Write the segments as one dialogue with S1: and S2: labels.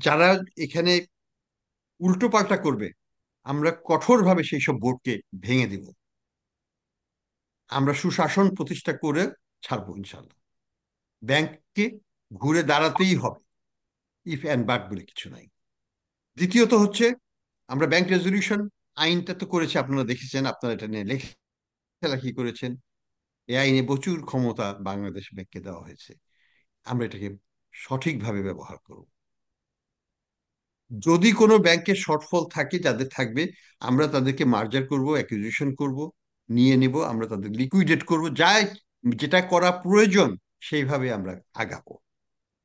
S1: যারা এখানে উল্টো পাল্টা করবে আমরা কঠোরভাবে সেই সব বোর্ডকে ভেঙে দিব। আমরা সুশাসন প্রতিষ্ঠা করে ছাড়বো ইনশাল্লাহ। ব্যাংককে ঘুরে দাঁড়াতেই হবে, ইফ অ্যান্ড বাট বলে কিছু নাই। দ্বিতীয়ত হচ্ছে, আমরা ব্যাংক রেজলিউশন আইনটা তো করেছি, আপনারা দেখেছেন, আপনারা এটা নিয়ে লেখালেখি করেছেন। এই আইনে প্রচুর ক্ষমতা বাংলাদেশ ব্যাংককে দেওয়া হয়েছে। আমরা এটাকে সঠিকভাবে ব্যবহার করব। যদি কোনো ব্যাংকের শর্টফল থাকে, যাদের থাকবে, আমরা তাদেরকে মার্জার করব, অ্যাকুইজিশন করব, নিয়ে নেব, আমরা তাদের লিকুইডেট করব, যেটা করা প্রয়োজন সেইভাবে আমরা আগাবো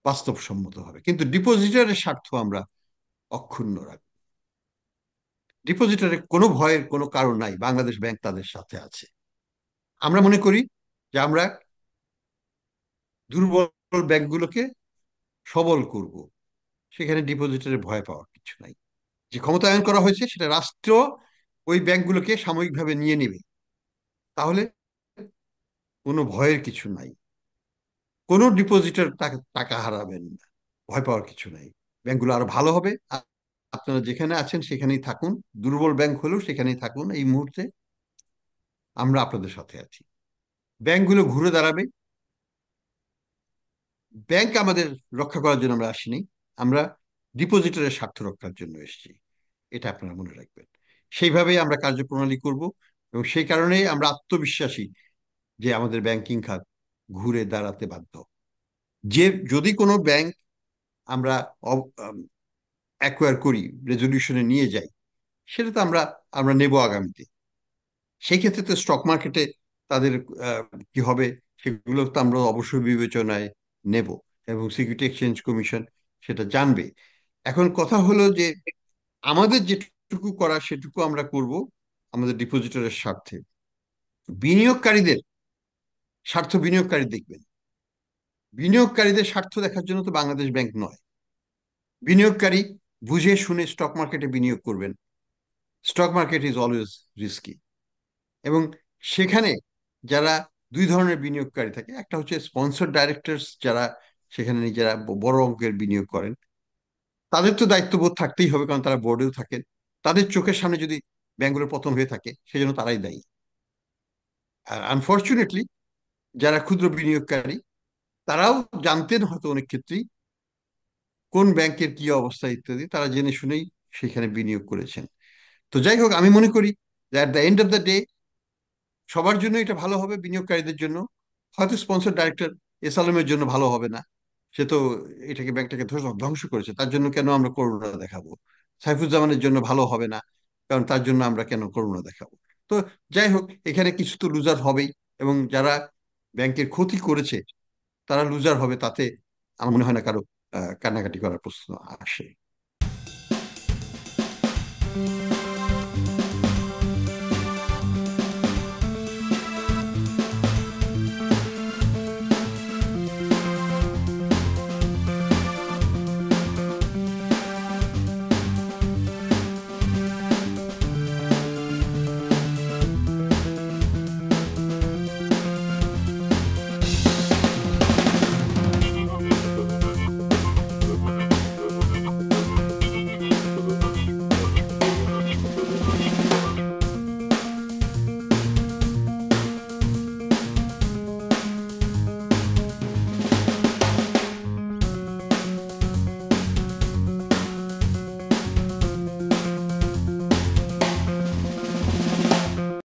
S1: বাস্তবসম্মতভাবে। কিন্তু ডিপোজিটরের স্বার্থ আমরা অক্ষুণ্ণ রাখবো। ডিপোজিটরের কোনো ভয়ের কোনো কারণ নাই, বাংলাদেশ ব্যাংক তাদের সাথে আছে। আমরা মনে করি যে আমরা দুর্বল ব্যাংকগুলোকে সবল করব, সেখানে ডিপোজিটরের ভয় পাওয়ার কিছু নাই। যে ক্ষমতায়ন করা হয়েছে সেটা রাষ্ট্র ওই ব্যাংকগুলোকে সাময়িকভাবে নিয়ে নেবে, তাহলে কোনো ভয়ের কিছু নাই। কোনো ডিপোজিটর টাকা হারাবেন না, ভয় পাওয়ার কিছু নাই। ব্যাংকগুলো আরো ভালো হবে। আপনারা যেখানে আছেন সেখানেই থাকুন, দুর্বল ব্যাংক হলেও সেখানেই থাকুন। এই মুহূর্তে আমরা আপনাদের সাথে আছি। ব্যাংকগুলো ঘুরে দাঁড়াবে। ব্যাংক আমাদের রক্ষা করার জন্য আমরা আসিনি, আমরা ডিপোজিটরের স্বার্থ রক্ষার জন্য এসেছি। এটা আপনারা মনে রাখবেন। সেইভাবেই আমরা কার্যপ্রণালী করব, এবং সেই কারণেই আমরা আত্মবিশ্বাসী যে আমাদের ব্যাংকিং খাত ঘুরে দাঁড়াতে বাধ্য। যে যদি কোনো ব্যাংক আমরা অ্যাকোয়ার করি, রেজলিউশনে নিয়ে যাই, সেটা তো আমরা আমরা নেব আগামীতে। সেই ক্ষেত্রে তো স্টক মার্কেটে তাদের আহ, কি হবে, সেগুলো তো আমরা অবশ্যই বিবেচনায় নেব, এবং সিকিউরিটি এক্সচেঞ্জ কমিশন সেটা জানবে। এখন কথা হলো যে আমাদের যেটুকু করা সেটুকু আমরা করব আমাদের ডিপোজিটরের স্বার্থে। বিনিয়োগকারীদের স্বার্থ বিনিয়োগকারী দেখবেন। বিনিয়োগকারীদের স্বার্থ দেখার জন্য তো বাংলাদেশ ব্যাংক নয়। বিনিয়োগকারী বুঝে শুনে স্টক মার্কেটে বিনিয়োগ করবেন। Stock market is always risky, এবং সেখানে যারা দুই ধরনের বিনিয়োগকারী থাকে, একটা হচ্ছে স্পন্সর ডাইরেক্টরস, যারা সেখানে নিজেরা বড় অঙ্কের বিনিয়োগ করেন। তাদের তো দায়িত্ববোধ থাকতেই হবে, কারণ তারা বোর্ডেও থাকেন। তাদের চোখের সামনে যদি ব্যাংকগুলোর পতন হয়ে থাকে, সেজন্য তারাই দায়ী। আর আনফর্চুনেটলি যারা ক্ষুদ্র বিনিয়োগকারী, তারাও জানতেন হয়তো অনেক ক্ষেত্রেই কোন ব্যাংকের কি অবস্থা ইত্যাদি, তারা জেনে শুনেই সেখানে বিনিয়োগ করেছেন। তো যাই হোক, আমি মনে করি যে at the end of the day সবার জন্য এটা ভালো হবে। বিনিয়োগকারীদের জন্য হয়তো স্পন্সর ডাইরেক্টর এস আলমের জন্য ভালো হবে না, সে তো এটাকে ব্যাংকটাকে ধ্বংস করেছে, তার জন্য কেন আমরা করুণা দেখাবো। সাইফুজ্জামানের জন্য ভালো হবে না, কারণ তার জন্য আমরা কেন করুণা দেখাবো। তো যাই হোক, এখানে কিছু তো লুজার হবেই, এবং যারা ব্যাংকের ক্ষতি করেছে তারা লুজার হবে, তাতে আমার মনে হয় না কারো কান্নাকাটি করার প্রশ্ন আসে।